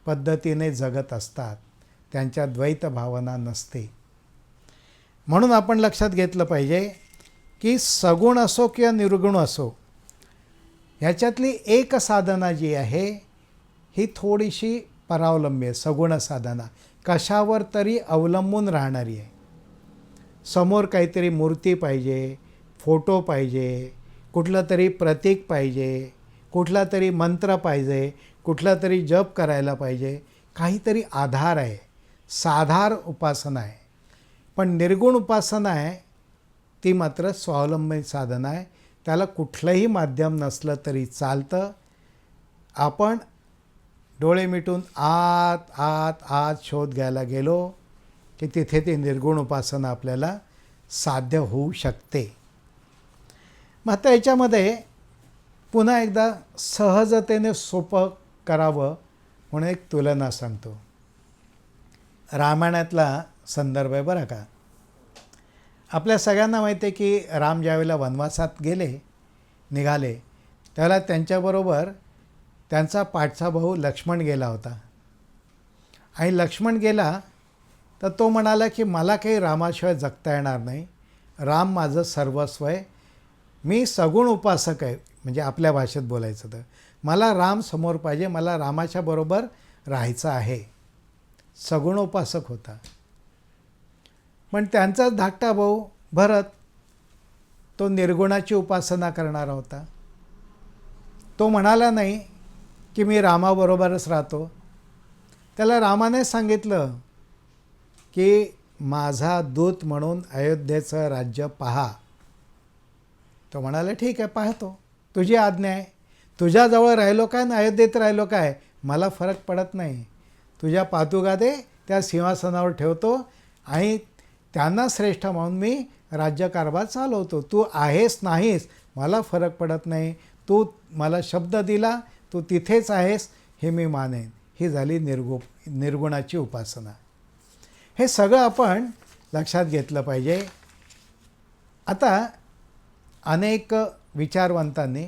पद्धतीने जगत असतात. त्यांच्या द्वैत भावना नसते. म्हणून आपण लक्षात घेतलं पाहिजे की सगुण असो किंवा निर्गुण असो ह्याच्यातली एक साधना जी आहे ही थोडीशी परावलंबी आहे. सगुण साधना कशावर तरी अवलंबून राहणारी आहे. समोर काहीतरी मूर्ती पाहिजे, फोटो पाहिजे, कुठलं तरी प्रतीक पाहिजे, कुठला तरी मंत्र पाहिजे, कुठला तरी जप करायला पाहिजे, काहीतरी आधार आहे. साधार उपासना आहे. पण निर्गुण उपासना आहे ती मात्र स्वावलंबी साधना आहे. त्याला कुठलंही माध्यम नसलं तरी चालतं. आपण डोळे मिटून आत आत आत शोध घ्यायला गेलो की तिथे ती निर्गुण उपासना आपल्याला साध्य होऊ शकते. मग आता याच्यामध्ये पुन्हा एकदा सहजतेने सोपं करावं म्हणून एक तुलना सांगतो. रामायणातला संदर्भ आहे बरं का. आपल्या सगळ्यांना माहिती आहे की राम ज्यावेळेला वनवासात निघाले त्यावेळेला त्यांच्याबरोबर त्यांचा पाठचा भाऊ लक्ष्मण गेला होता. आणि लक्ष्मण गेला तर तो म्हणाला की मला काही रामाशिवाय जगता येणार नाही. राम माझं सर्वस्व आहे. मी सगुण उपासक आहे. म्हणजे आपल्या भाषेत बोलायचं तर मला राम समोर पाहिजे. मला रामाच्या बरोबर राहायचं आहे. सगुण उपासक होता. पण त्यांचाच धाकटा भाऊ भरत तो निर्गुणाची उपासना करणारा होता. तो म्हणाला नाही की मी रामाबरोबरच राहतो. त्याला रामाने सांगितलं की माझा दूत म्हणून अयोध्येचं राज्य पहा. तो म्हणाला ठीक आहे पाहतो, तुझी आज्ञा आहे. तुझ्याजवळ राहिलो काय ना अयोध्येत राहिलो काय मला फरक पडत नाही. तुझ्या पादुका दे, त्या सिंहासनावर ठेवतो आणि त्यांना श्रेष्ठ म्हणून मी राज्यकारभार चालवतो. तू आहेस नाहीस मला फरक पडत नाही. तू मला शब्द दिला, तू तिथेच आहेस हे मी मानेन. ही झाली निर्गुणाची उपासना. हे सगळं आपण लक्षात घेतलं पाहिजे. आता अनेक विचारवंतांनी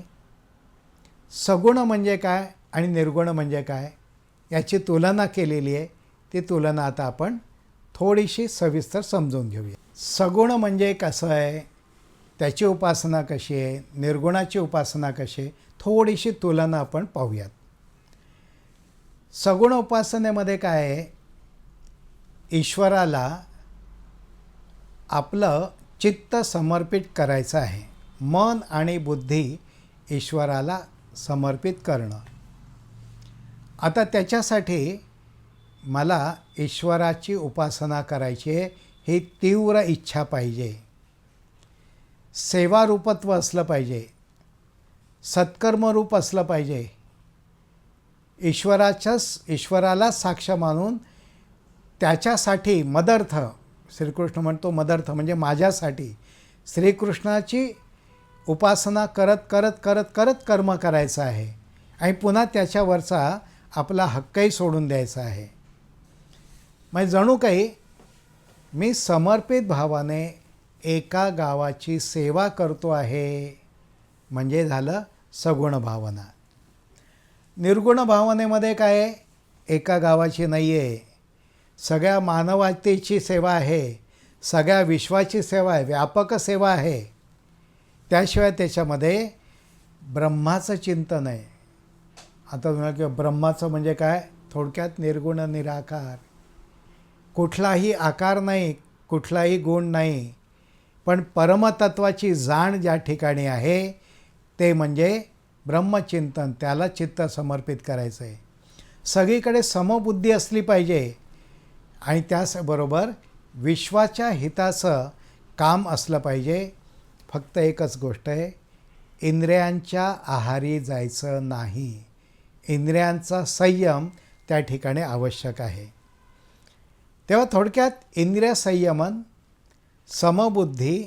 सगुण म्हणजे काय आणि निर्गुण म्हणजे काय याची तुलना केलेली आहे. ती तुलना आता आपण थोडीशी सविस्तर समजून घेऊया. सगुण म्हणजे कसं आहे, त्याची उपासना कशी आहे, निर्गुणाची उपासना कशी आहे, थोडीशी तुलना आपण पाहूयात. सगुण उपासनेमध्ये काय आहे, ईश्वराला आपलं चित्त समर्पित करायचं आहे. मन आणि बुद्धी ईश्वराला समर्पित करणं. आता त्याच्यासाठी मला ईश्वराची उपासना करायची आहे ही तीव्र इच्छा पाहिजे. सेवारूपत्व असलं पाहिजे. सत्कर्मरूप असलं पाहिजे. ईश्वराला साक्ष मानून त्याच्यासाठी मदर्थ, श्रीकृष्ण म्हणतो मदर्थ म्हणजे माझ्यासाठी श्रीकृष्णाची उपासना करत करत करत करत कर्म करायचं आहे आणि पुन्हा त्याच्यावरचा आपला हक्कही सोडून द्यायचा आहे. म्हणजे जणू काही मी समर्पित भावाने एका गावाची सेवा करतो आहे म्हणजे झालं सगुण भावना. निर्गुण भावनेमध्ये काय आहे? एका गावाची नाही आहे, सगळ्या मानवतेची सेवा आहे, सगळ्या विश्वाची सेवा आहे, व्यापक सेवा आहे. त्याशिवाय त्याच्यामध्ये ब्रह्माचं चिंतन आहे. आता तुम्हाला किंवा ब्रह्माचं म्हणजे काय? थोडक्यात निर्गुण निराकार, कुठलाही आकार नाही, कुठलाही गुण नाही, पण परमतत्वाची जाण ज्या ठिकाणी आहे ते म्हणजे ब्रह्मचिंतन, त्याला चित्त समर्पित करायचं आहे. सगळीकडे समबुद्धी असली पाहिजे आणि त्याचबरोबर विश्वाच्या हिताचं काम असलं पाहिजे. फक्त एकच गोष्ट आहे, इंद्रियांच्या आहारी जायचं नाही. इंद्रियांचा संयम त्या ठिकाणी आवश्यक आहे. तेव्हा थोडक्यात इंद्रिय संयमन, समबुद्धी,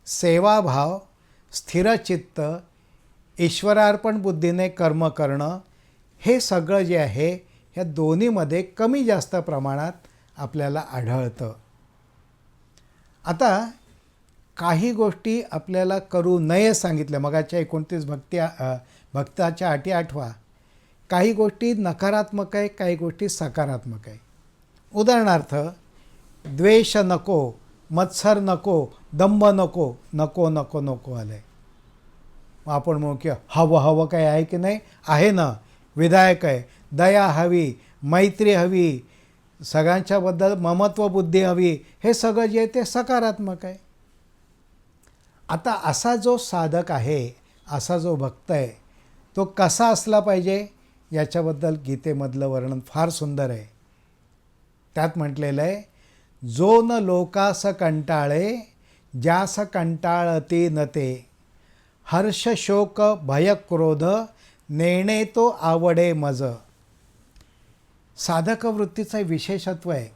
सेवाभाव, स्थिरचित्त, ईश्वरार्पण बुद्धीने कर्म करणं, हे सगळं जे आहे ह्या दोन्हीमध्ये कमी जास्त प्रमाणात आपल्याला आढळतं. आता काही गोष्टी आपल्याला करू नये सांगितल्या. मगाच्या 29 भक्ताच्या अटी आठवा. काही गोष्टी नकारात्मक आहे, काही गोष्टी सकारात्मक आहे. उदाहरणार्थ, द्वेष नको, मत्सर नको, दंभ नको, नको नको नको आलं आहे. मग आपण म्हणू की हवं हवं काय आहे की नाही? आहे ना, विधायक आहे. दया हवी, मैत्री हवी, सगळ्यांच्याबद्दल ममत्व बुद्धी हवी, हे सगळं जे आहे ते सकारात्मक आहे. आता असा जो साधक आहे, असा जो भक्त आहे, तो कसा असला पाहिजे याच्याबद्दल गीतेमधलं वर्णन फार सुंदर आहे. त्यात म्हटलेलं आहे, जो न लोकास कंटाळे, ज्यास कंटाळती न ते, हर्ष शोक भय क्रोध, नेणे तो आवडे मज. साधक वृत्तीचं विशेषत्व आहे,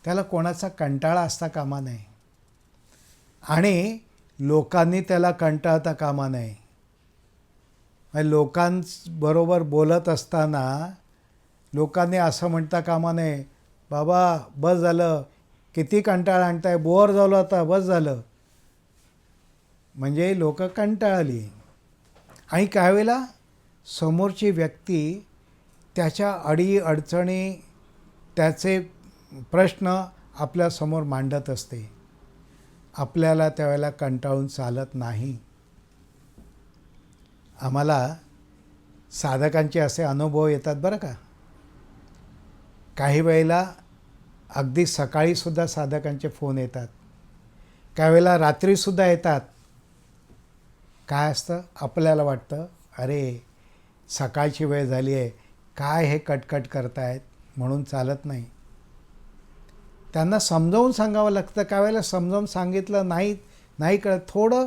त्याला कोणाचा कंटाळा असता कामा नये आणि लोकांनी त्याला कंटाळता कामा नये. लोकांबरोबर बोलत असताना लोकांनी असं म्हणता कामा नये, बाबा बस झालं, किती कंटाळा आणताय, बोर झालो आता, बस झालं. म्हणजे लोक कंटाळली. आणि काही वेळेला समोरची व्यक्ती त्याच्या अडी अडचणी, त्याचे प्रश्न आपल्यासमोर मांडत असते. आपल्याला त्यावेळेला कंटाळून चालत नाही. आम्हाला साधकांचे असे अनुभव येतात बरं का. काही वेळेला अगदी सकाळीसुद्धा साधकांचे फोन येतात, काही वेळेला रात्रीसुद्धा येतात. काय असतं, आपल्याला वाटतं अरे सकाळची वेळ झाली आहे, काय हे कटकट करतायत म्हणून चालत नाही. त्यांना समजावून सांगावं लागतं. काही वेळेला समजावून सांगितलं नाही कळत, थोडं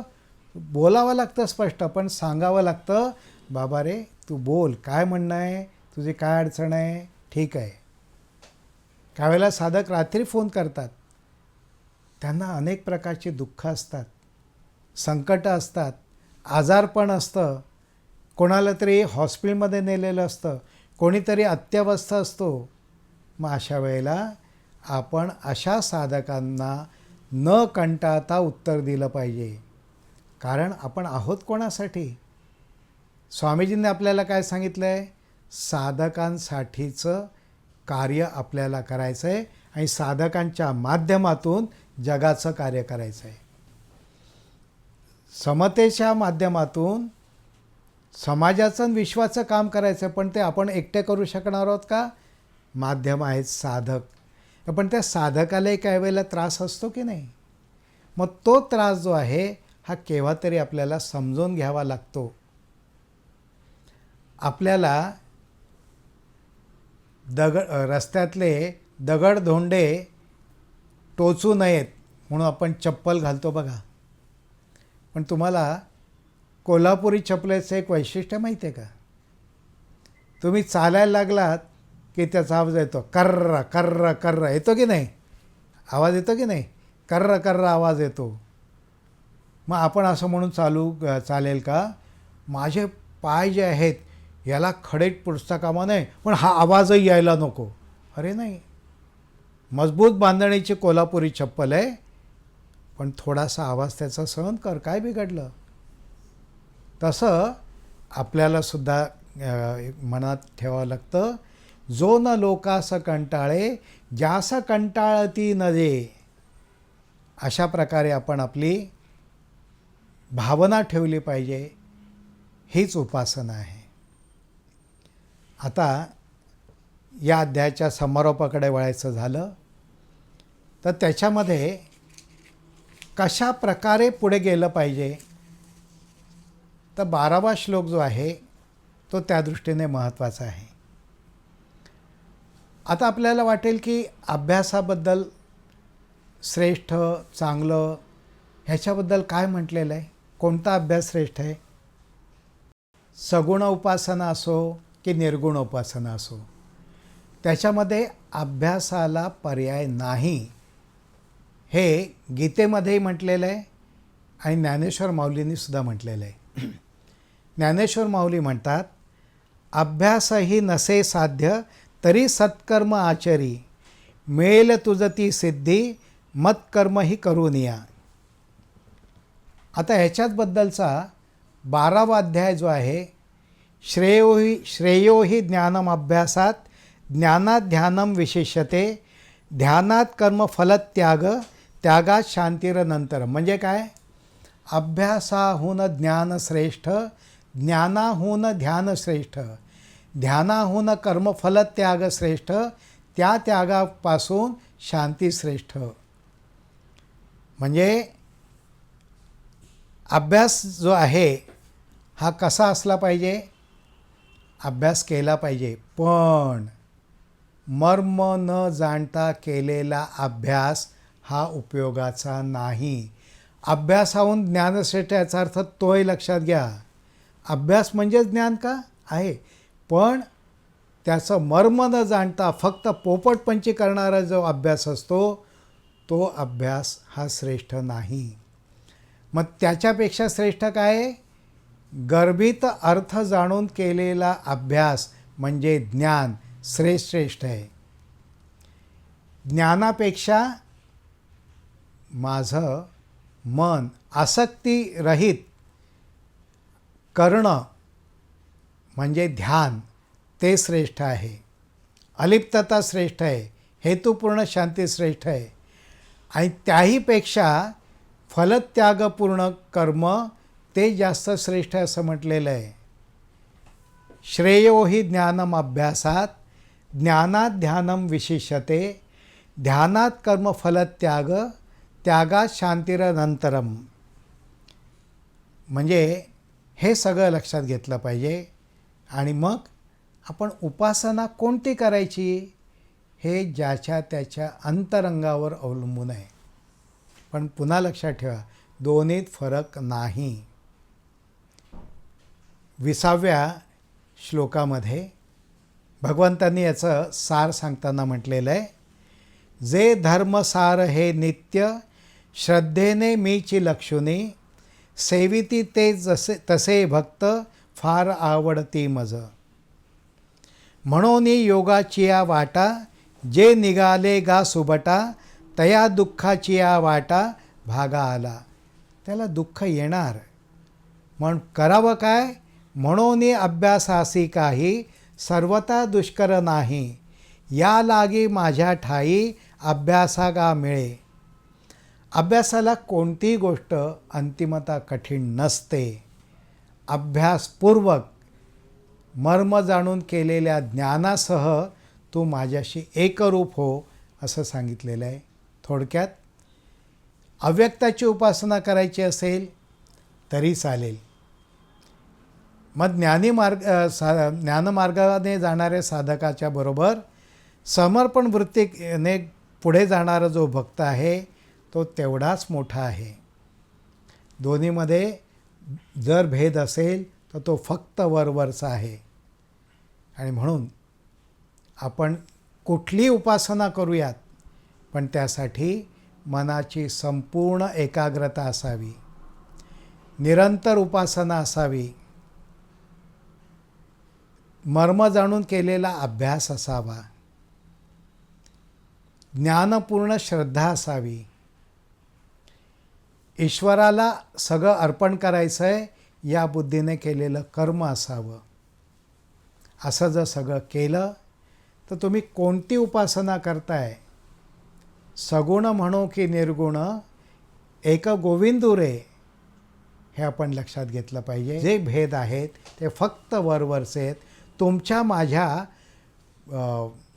बोलावं लागतं स्पष्ट, पण सांगावं लागतं, बाबा रे तू बोल, काय म्हणणं आहे, तुझी काय अडचण आहे, ठीक आहे. काही वेळेला साधक रात्री फोन करतात. त्यांना अनेक प्रकारची दुःख असतात, संकटं असतात, आजारपण असतं, कोणाला तरी हॉस्पिटलमध्ये नेलेलं असतं, कोणीतरी अत्यवस्थ असतो. मग अशा वेळेला आपण अशा साधकांना न कंटाळता उत्तर दिलं पाहिजे. कारण आपण आहोत कोणासाठी? स्वामीजींनी आपल्याला काय सांगितलं आहे? साधकांसाठीचं कार्य आपल्याला करायचं आहे आणि साधकांच्या माध्यमातून जगाचं कार्य करायचं आहे. समतेच्या माध्यमातून समाजाचं आणि विश्वाचं काम करायचं आहे. पण ते आपण एकटे करू शकणार आहोत का? माध्यम आहेत साधक. पण त्या साधकालाही काही वेळेला त्रास असतो की नाही? मग तो त्रास जो आहे हा केव्हा तरी आपल्याला समजून घ्यावा लागतो. आपल्याला रस्त्यातले दगडधोंडे टोचू नयेत म्हणून आपण चप्पल घालतो बघा. पण तुम्हाला कोल्हापुरी चपलेचं एक वैशिष्ट्य माहिती आहे का? तुम्ही चालायला लागलात की त्याचा आवाज येतो, कर्र कर्र कर्र येतो की नाही, आवाज येतो की नाही, कर्र कर्र आवाज येतो. मग आपण असं म्हणून चालेल का, माझे पाय जे आहेत याला खडेट पुसता कामा नये, पण हा आवाजही यायला नको. अरे नाही, मजबूत बांधणीची कोल्हापुरी चप्पल आहे, पण थोडासा आवाज त्याचा सहन कर, काय बिघडलं. तसं आपल्याला सुद्धा मनात ठेवावं लागतं, जो न लोकास कंटाळे ज्यास कंटाळती नजे. अशा प्रकारे आपण आपली भावना ठेवली पाहिजे. हीच उपासना आहे. आता या अध्यायाच्या समारोपाकडे वळायचं झालं तर त्याच्यामध्ये कशा प्रकारे पुढे गेलं पाहिजे, तर 12वा श्लोक जो आहे तो त्या दृष्टीने महत्त्वाचा आहे. आता आपल्याला वाटेल की अभ्यासाबद्दल श्रेष्ठ, चांगलं ह्याच्याबद्दल काय म्हटलेलं आहे, कोणता अभ्यास श्रेष्ठ आहे. सगुण उपासना असो की निर्गुण उपासना असो, त्याच्यामध्ये अभ्यासाला पर्याय नाही, हे गीतेमध्येही म्हटलेलं आहे आणि ज्ञानेश्वर माऊलींनी सुद्धा म्हटलेलं आहे. ज्ञानेश्वर माऊली म्हणतात, अभ्यासही नसे साध्य तरी सत्कर्म आचरी, मेल तुझती सिद्धी मत्कर्म ही करून या. आता ह्याच्याबद्दलचा 12वा अध्याय जो आहे, श्रेयो ही ज्ञानम अभ्यासात ज्ञानात ध्यानम विशेष्यते, ध्यानात कर्म फलत्याग त्यागात शांतीरनंतर. म्हणजे काय, अभ्यासाहून ज्ञान श्रेष्ठ, ज्ञानाहून ध्यान श्रेष्ठ, ध्यानाहून कर्मफलत्याग श्रेष्ठ, त्या त्यागापासून शांती श्रेष्ठ. म्हणजे अभ्यास जो आहे हा कसा असला पाहिजे, अभ्यास केला पाहिजे, पण मर्म न जाणता केलेला अभ्यास हा उपयोगाचा नाही. अभ्यासाहून ज्ञानश्रेष्ठ याचा अर्थ तोही लक्षात घ्या. अभ्यास म्हणजे ज्ञान का आहे, पण त्याचं मर्म न जाणता फक्त पोपटपंची करणारा जो अभ्यास असतो तो अभ्यास हा श्रेष्ठ नाही. मग त्याच्यापेक्षा श्रेष्ठ काय, गर्भित अर्थ जाणून केलेला अभ्यास म्हणजे ज्ञान श्रेष्ठ आहे. ज्ञानापेक्षा माझं मन आसक्तीरहित करणं म्हणजे ध्यान, ते श्रेष्ठ आहे. अलिप्तता श्रेष्ठ आहे, हेतुपूर्ण शांती श्रेष्ठ आहे. आणि त्याहीपेक्षा फलत्यागपूर्ण कर्म ते जास्त श्रेष्ठ आहे असं म्हटलेलं आहे. श्रेयो ही ज्ञानम अभ्यासात ज्ञानात ध्यानम विशिष्यते, ध्यानात कर्म फलत्याग त्यागात शांतीरनंतरम. म्हणजे हे सगळं लक्षात घेतलं पाहिजे. आणि मग आपण उपासना कोणती करायची हे ज्याच्या त्याच्या अंतरंगावर अवलंबून आहे. पण पुन्हा लक्षात ठेवा, दोन्हीत फरक नाही. 20व्या श्लोकामध्ये भगवंतांनी याचं सार सांगताना म्हटलेलं आहे, जे धर्मसार हे नित्य श्रद्धेने मीची लक्षुनी, सेविती ते तसे भक्त फार आवडती मज. म्हणून योगाची या वाटा, जे निघाले गा सुबटा, तया दुःखाची या वाटा भागा आला. त्याला दुःख येणार, म्हणून करावं काय, म्हणून अभ्यासासी काही सर्वता दुष्कर नाही, या लागी माझ्या ठाई अभ्यासा गा मिळे. अभ्यासाला कोणतीही गोष्ट अंतिमता कठीण नसते. अभ्यासपूर्वक मर्म जाणून केलेल्या ज्ञानासह तू माझ्याशी एकरूप हो असं सांगितलेलं आहे. थोडक्यात अव्यक्ताची उपासना करायची असेल तरी चालेल. मग ज्ञानमार्गाने जाणाऱ्या साधकाच्या बरोबर समर्पण वृत्तीने पुढे जाणारा जो भक्त आहे तो तेवढाच मोठा आहे. दोन्हीमध्ये जर भेद असेल तर तो फक्त वरवरचा आहे. आणि म्हणून आपण कुठली उपासना करूयात, पण त्यासाठी मनाची संपूर्ण एकाग्रता असावी, निरंतर उपासना असावी, मर्म जाणून केलेला अभ्यास असावा, ज्ञानपूर्ण श्रद्धा असावी, ईश्वराला सगळं अर्पण करायचं आहे या बुद्धीने केलेलं कर्म असावं. असं जर सगळं केलं तर तुम्ही कोणती उपासना करताय, सगुण म्हणो की निर्गुण, एक गोविंदू रे, हे आपण लक्षात घेतलं पाहिजे. जे भेद आहेत ते फक्त वरवरचे आहेत. तुमच्या माझ्या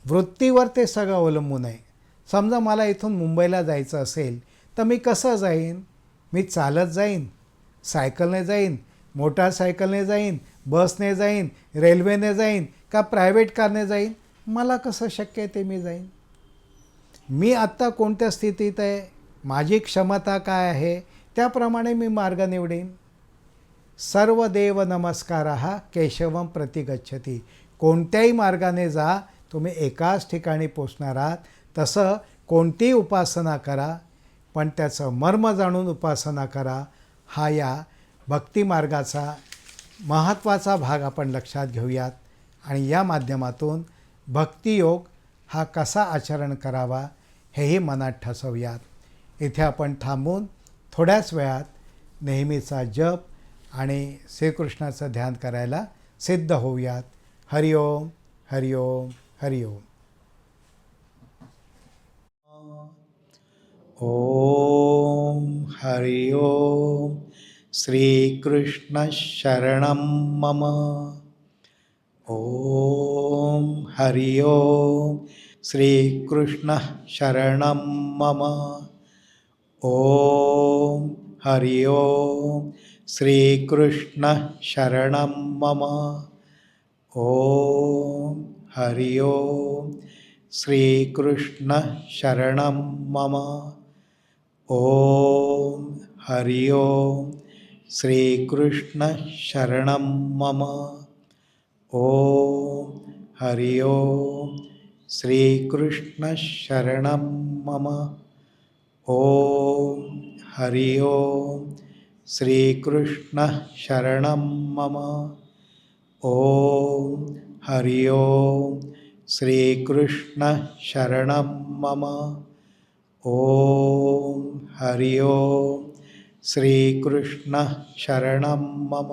वृत्तीवर ते सगळं अवलंबून आहे. समजा मला इथून मुंबईला जायचं असेल तर मी कसं जाईन? मी चालत जाईन, सायकलने जाईन, मोटारसायकलने जाईन, बसने जाईन, रेल्वेने जाईन का प्रायव्हेट कारने जाईन? मला कसं शक्य आहे ते मी जाईन. मी आत्ता कोणत्या स्थितीत आहे, माझी क्षमता काय आहे, त्याप्रमाणे मी मार्ग निवडेन. सर्व देव नमस्कारः केशवम प्रतिगच्छति. कोणत्याही मार्गाने जा, तुम्ही एकाच ठिकाणी पोचणार आहात. तसं कोणतीही उपासना करा, पण त्याचं मर्म जाणून उपासना करा. हा या भक्तिमार्गाचा महत्त्वाचा भाग आपण लक्षात घेऊयात आणि या माध्यमातून भक्तियोग हा कसा आचरण करावा हेही मनात ठसवूयात. इथे आपण थांबून थोड्याच वेळात नेहमीचा जप आणि श्रीकृष्णाचं ध्यान करायला सिद्ध होऊयात. हरिओम हरिओम हरिओम. ओम हरिओम. श्रीकृष्ण शरणं मम. ओम हरिओम. श्रीकृष्ण शरणं मम. ओम हरिओम. श्रीकृष्ण शरणं मम. ओम हरिओम. श्रीकृष्ण शरणं मम. ओम हरिओम. श्रीकृष्ण शरणं मम. ओम हरिओम. श्रीकृष्ण शरणं मम. ओम हरिओम. श्रीकृष्ण शरणं मम. ओम हरिओम. श्रीकृष्ण शरणं मम. ओम हरिओम. श्रीकृष्ण शरणं मम.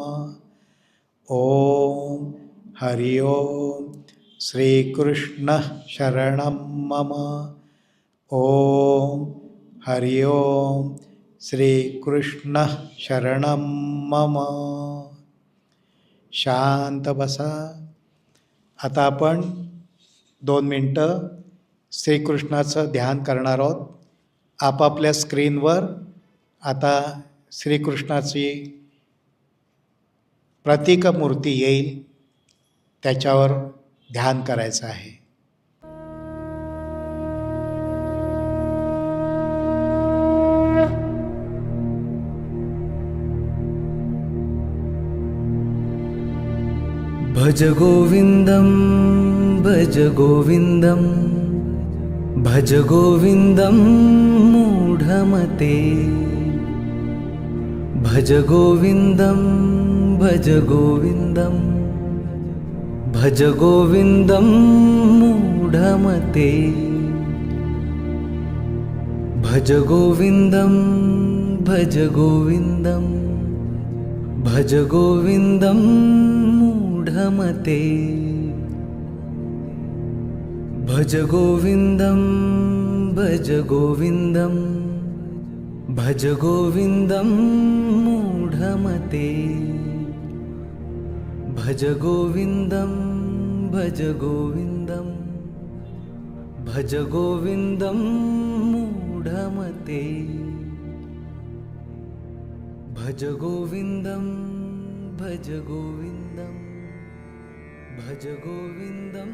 ओम हरिओम. श्रीकृष्ण शरणं मम. ओम हरिओम. श्रीकृष्ण शरणं मम. शांत बसा. आता आपण 2 मिनटं श्रीकृष्णाचं ध्यान करणार आहोत. आपापल्या स्क्रीनवर आता श्रीकृष्णाची प्रतीकमूर्ती येईल, त्याच्यावर ध्यान करायचं आहे. भज गोविन्दं भज गोविन्दं भज गोविन्दं मूढमते. भज गोविन्दं भज गोविन्दं भज गोविन्दं मूढमते. भज गोविन्दं भज गोविन्दं भज गोविन्दं मूढमते. भज गोविन्दं भज गोविन्दं भज गोविन्दं मूढमते. भज गोविन्दं भज गोविन्दं भज गोविन्दं मूढमते. भज गोविन्दं भज गोविन्दं भज गोविन्दं